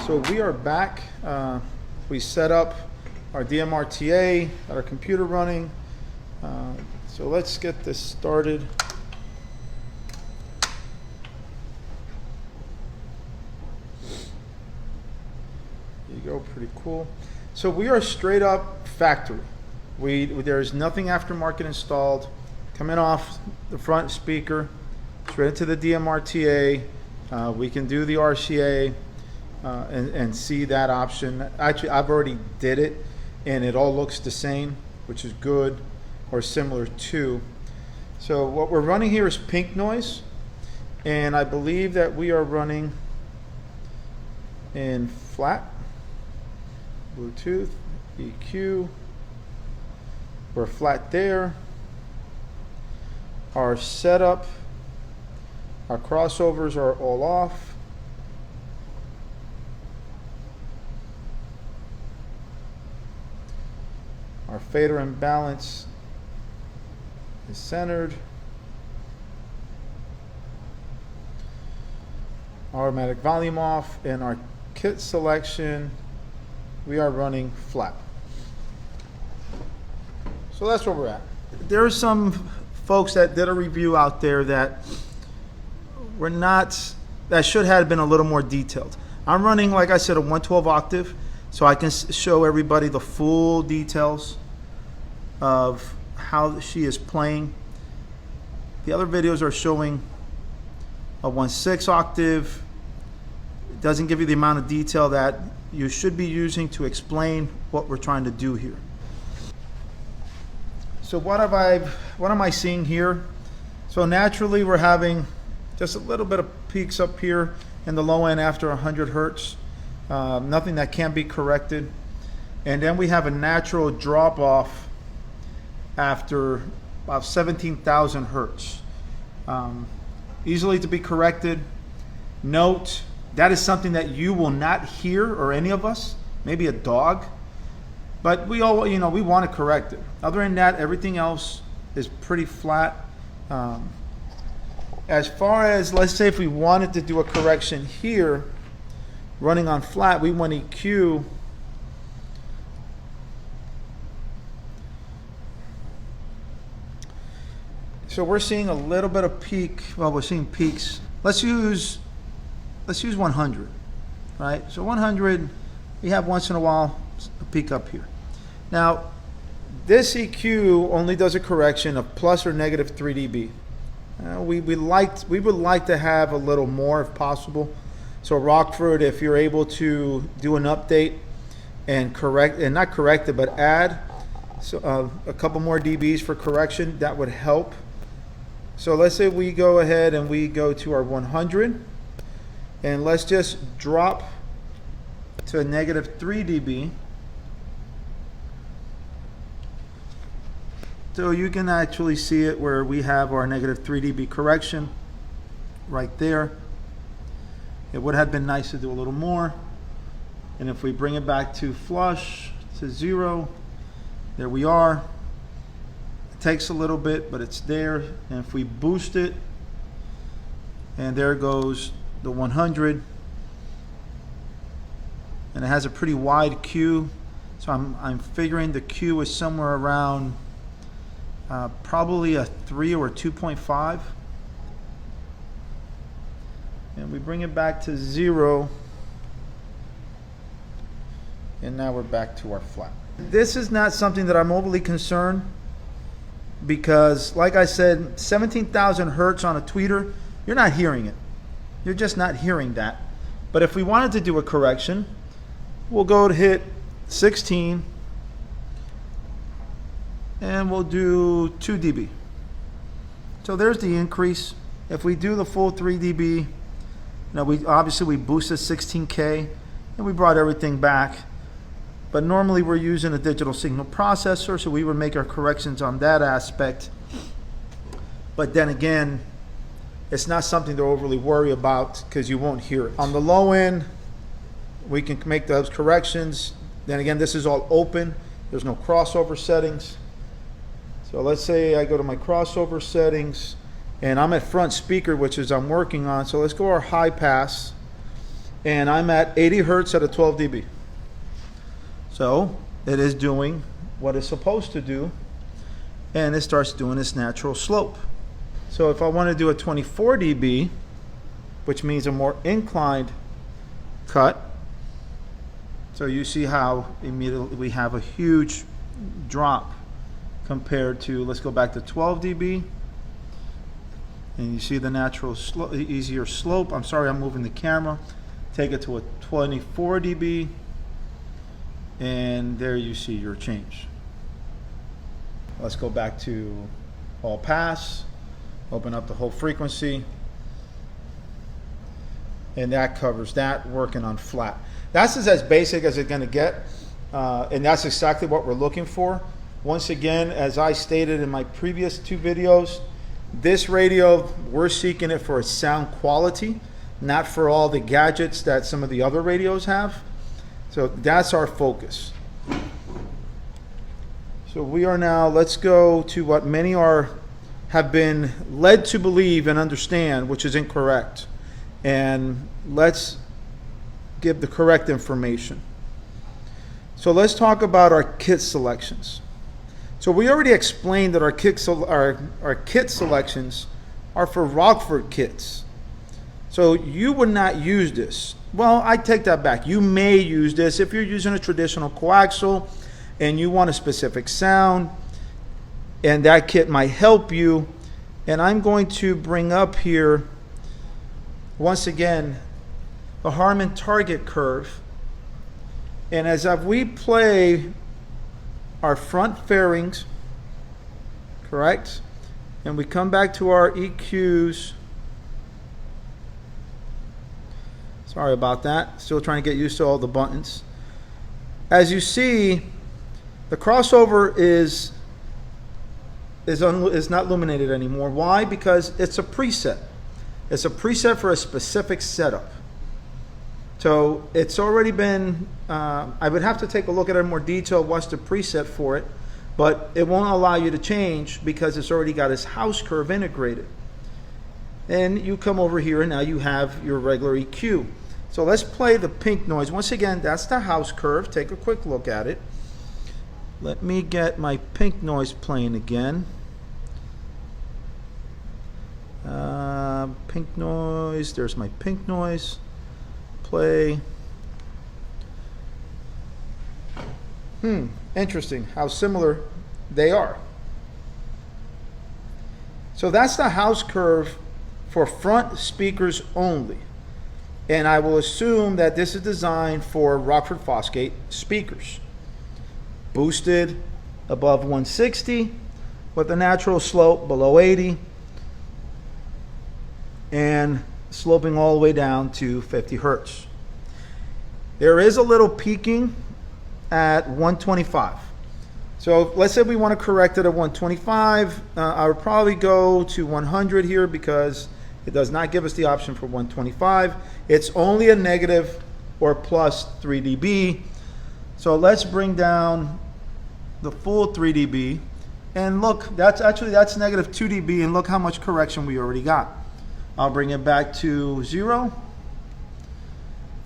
So we are back. We set up our DMRTA, got our computer running. So let's get this started. There you go, pretty cool. So we are straight up factory. There's nothing aftermarket installed. Coming off the front speaker, straight into the DMRTA. We can do the RCA and see that option. Actually, I've already did it, and it all looks the same, which is good, or similar to. So what we're running here is pink noise, and I believe that we are running in flat, Bluetooth, EQ. We're flat there. Our setup, our crossovers are all off. Our fader and balance is centered. Automatic volume off, and our kit selection, we are running flat. So that's where we're at. There are some folks that did a review out there that should have been a little more detailed. I'm running, like I said, a 112 octave, so I can show everybody the full details of how she is playing. The other videos are showing a 1/6 octave. It doesn't give you the amount of detail that you should be using to explain what we're trying to do here. So what am I seeing here? So naturally we're having just a little bit of peaks up here in the low end after 100 hertz. Nothing that can't be corrected. And then we have a natural drop off after about 17,000 hertz. Easily to be corrected. Note, that is something that you will not hear, or any of us, maybe a dog, but we all, we want to correct it. Other than that, everything else is pretty flat. As far as, let's say if we wanted to do a correction here, running on flat, we want EQ. So we're seeing a little bit of peak. Well, we're seeing peaks. Let's use 100, right? So 100, we have once in a while a peak up here. Now, this EQ only does a correction of plus or negative 3 dB. We would like to have a little more if possible. So Rockford, if you're able to do an update and not correct it, but add a couple more dBs for correction, that would help. So let's say we go ahead and we go to our 100, and let's just drop to a negative 3 dB. So you can actually see it where we have our negative 3 dB correction right there. It would have been nice to do a little more. And if we bring it back to flush, to 0, there we are. It takes a little bit, but it's there. And if we boost it, and there goes the 100. And it has a pretty wide Q. So I'm figuring the Q is somewhere around probably a 3 or a 2.5. And we bring it back to 0. And now we're back to our flat. This is not something that I'm overly concerned, because like I said, 17,000 hertz on a tweeter, you're not hearing it. You're just not hearing that. But if we wanted to do a correction, we'll go to hit 16. And we'll do 2 dB. So there's the increase. If we do the full 3 dB, we boosted 16K and we brought everything back. But normally we're using a digital signal processor, so we would make our corrections on that aspect. But then again, it's not something to overly worry about because you won't hear it. On the low end, we can make those corrections. Then again, this is all open. There's no crossover settings. So let's say I go to my crossover settings, and I'm at front speaker, which is I'm working on. So let's go our high pass, and I'm at 80 hertz at a 12 dB. So it is doing what it's supposed to do, and it starts doing its natural slope. So if I want to do a 24 dB, which means a more inclined cut, so you see how immediately we have a huge drop compared to, let's go back to 12 dB, and you see the natural easier slope. I'm sorry, I'm moving the camera. Take it to a 24 dB, and there you see your change. Let's go back to all pass, open up the whole frequency, and that covers that, working on flat. That's as basic as it's going to get, and that's exactly what we're looking for. Once again, as I stated in my previous 2 videos, this radio, we're seeking it for its sound quality, not for all the gadgets that some of the other radios have. So that's our focus. So we are now, let's go to what many have been led to believe and understand, which is incorrect. And let's give the correct information. So let's talk about our kit selections. So we already explained that our kit selections are for Rockford kits. So you would not use this. Well, I take that back. You may use this if you're using a traditional coaxial and you want a specific sound, and that kit might help you. And I'm going to bring up here, once again, the Harman target curve. And as we play our front fairings, correct? And we come back to our EQs. Sorry about that. Still trying to get used to all the buttons. As you see, the crossover is not illuminated anymore. Why? Because it's a preset. It's a preset for a specific setup. So it's already been, I would have to take a look at it in more detail, what's the preset for it, but it won't allow you to change because it's already got its house curve integrated. And you come over here and now you have your regular EQ. So let's play the pink noise. Once again, that's the house curve. Take a quick look at it. Let me get my pink noise playing again. Pink noise, there's my pink noise. Play. Interesting how similar they are. So that's the house curve for front speakers only. And I will assume that this is designed for Rockford Fosgate speakers. Boosted above 160 with a natural slope below 80 and sloping all the way down to 50 hertz. There is a little peaking at 125. So let's say we want to correct it at 125. I would probably go to 100 here because it does not give us the option for 125. It's only a negative or plus 3 dB. So let's bring down the full 3 dB. And look, that's negative 2 dB, and look how much correction we already got. I'll bring it back to 0.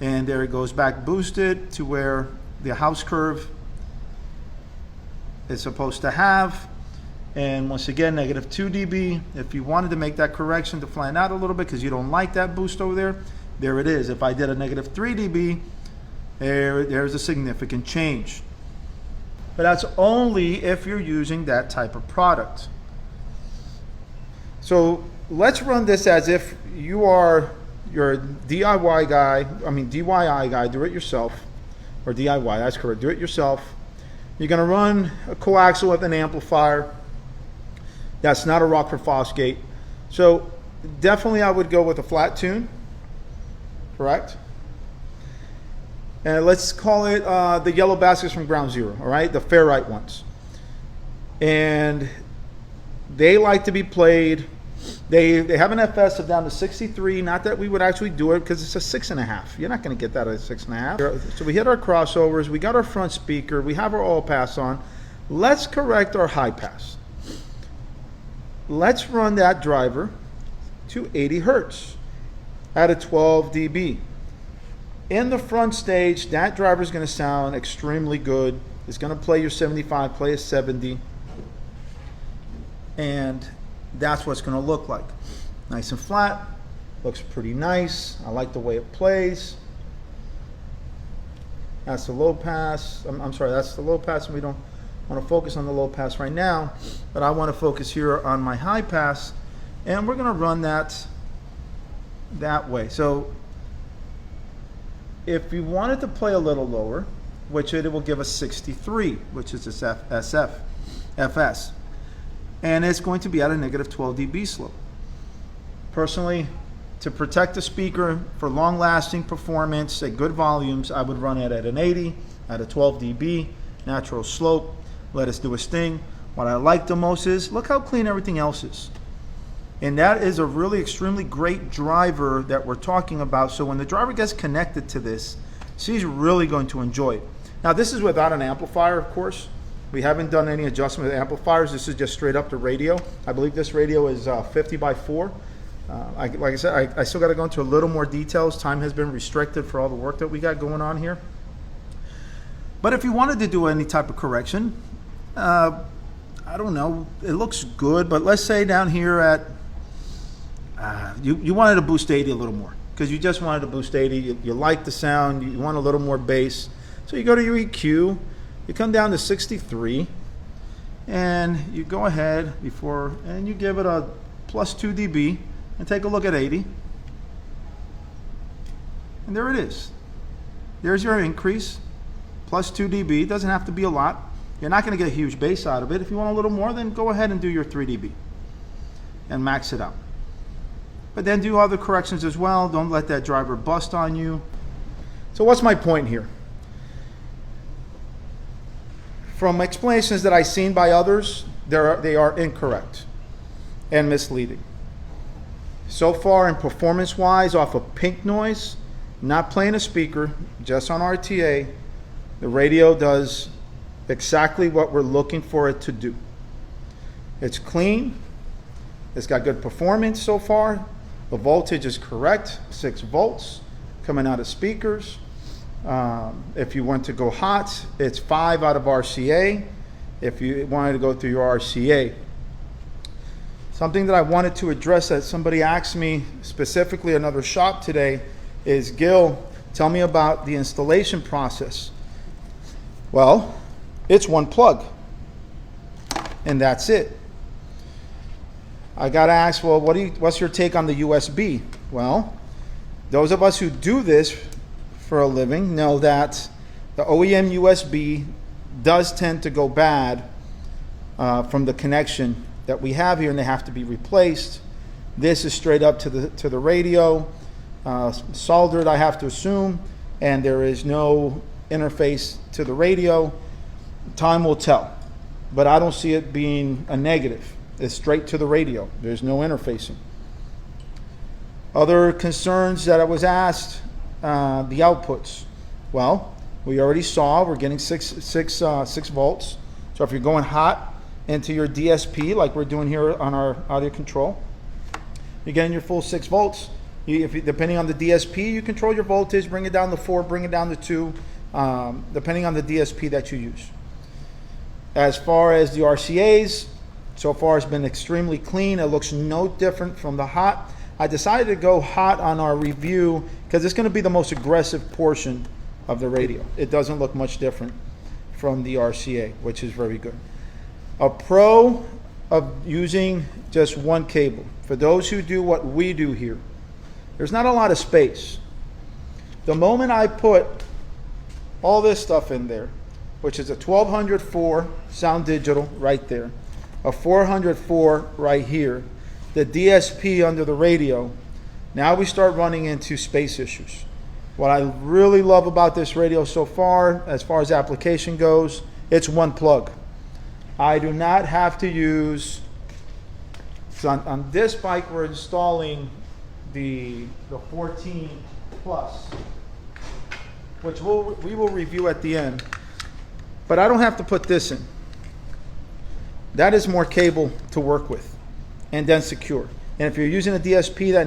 And there it goes back boosted to where the house curve is supposed to have. And once again, negative 2 dB. If you wanted to make that correction to flatten out a little bit because you don't like that boost over there, there it is. If I did a negative 3 dB, there's a significant change. But that's only if you're using that type of product. So let's run this as if you are your DIY guy, DIY guy, do it yourself, or DIY, that's correct, do it yourself. You're going to run a coaxial with an amplifier. That's not a Rockford Fosgate. So definitely I would go with a flat tune, correct? And let's call it the yellow baskets from Ground Zero, all right? The ferrite ones. And they like to be played. They have an FS of down to 63. Not that we would actually do it because it's a 6.5. You're not going to get that at a 6.5. So we hit our crossovers. We got our front speaker. We have our all pass on. Let's correct our high pass. Let's run that driver to 80 hertz at a 12 dB. in the front stage, that driver is going to sound extremely good. It's going to play your 75, play a 70, and that's what it's going to look like. Nice and flat, looks pretty nice. I like the way it plays. That's the low pass. I'm sorry, that's the low pass, and we don't want to focus on the low pass right now, but I want to focus here on my high pass, and we're going to run that way. So if we wanted to play a little lower, which it will give us 63, which is this FS, and it's going to be at a negative 12 dB slope. Personally, to protect the speaker for long-lasting performance at good volumes, I would run it at an 80, at a 12 dB, natural slope. Let us do its thing. What I like the most is, look how clean everything else is. And that is a really extremely great driver that we're talking about. So when the driver gets connected to this, she's really going to enjoy it. Now this is without an amplifier, of course. We haven't done any adjustment with amplifiers. This is just straight up the radio. I believe this radio is 50 by 4. Like I said, I still got to go into a little more details. Time has been restricted for all the work that we got going on here. But if you wanted to do any type of correction, I don't know, it looks good, but let's say down here at, you wanted to boost 80 a little more, because you just wanted to boost 80, you like the sound, you want a little more bass. So you go to your EQ, you come down to 63, and you go ahead and you give it a plus 2 dB, and take a look at 80. And there it is. There's your increase, plus 2 dB. It doesn't have to be a lot. You're not going to get a huge bass out of it. If you want a little more, then go ahead and do your 3 dB and max it out. But then do other corrections as well. Don't let that driver bust on you. So what's my point here? From explanations that I've seen by others, they are incorrect and misleading. So far, in performance-wise, off of pink noise, not playing a speaker, just on RTA, the radio does exactly what we're looking for it to do. It's clean. It's got good performance so far. The voltage is correct, 6 volts coming out of speakers. If you want to go hot, it's 5 out of RCA. If you wanted to go through your RCA. Something that I wanted to address that somebody asked me specifically, another shop today, is, Gil, tell me about the installation process. Well, it's one plug, and that's it. I got asked, well, what's your take on the USB? Well, those of us who do this for a living know that the OEM USB does tend to go bad from the connection that we have here, and they have to be replaced. This is straight up to the radio, soldered, I have to assume, and there is no interface to the radio. Time will tell, but I don't see it being a negative. It's straight to the radio. There's no interfacing. Other concerns that I was asked, the outputs. Well, we already saw we're getting 6 volts. So if you're going hot into your DSP, like we're doing here on our audio control, you're getting your full 6 volts. Depending on the DSP, you control your voltage, bring it down to 4, bring it down to 2, depending on the DSP that you use. As far as the RCAs, so far it's been extremely clean. It looks no different from the hot. I decided to go hot on our review because it's going to be the most aggressive portion of the radio. It doesn't look much different from the RCA, which is very good. A pro of using just one cable. For those who do what we do here, there's not a lot of space. The moment I put all this stuff in there, which is a 1204 sound digital right there, a 404 right here, the DSP under the radio, now we start running into space issues. What I really love about this radio so far as application goes, it's one plug. I do not have to use, so on this bike we're installing the 14 Plus, which we will review at the end, but I don't have to put this in. That is more cable to work with and then secure. And if you're using a DSP that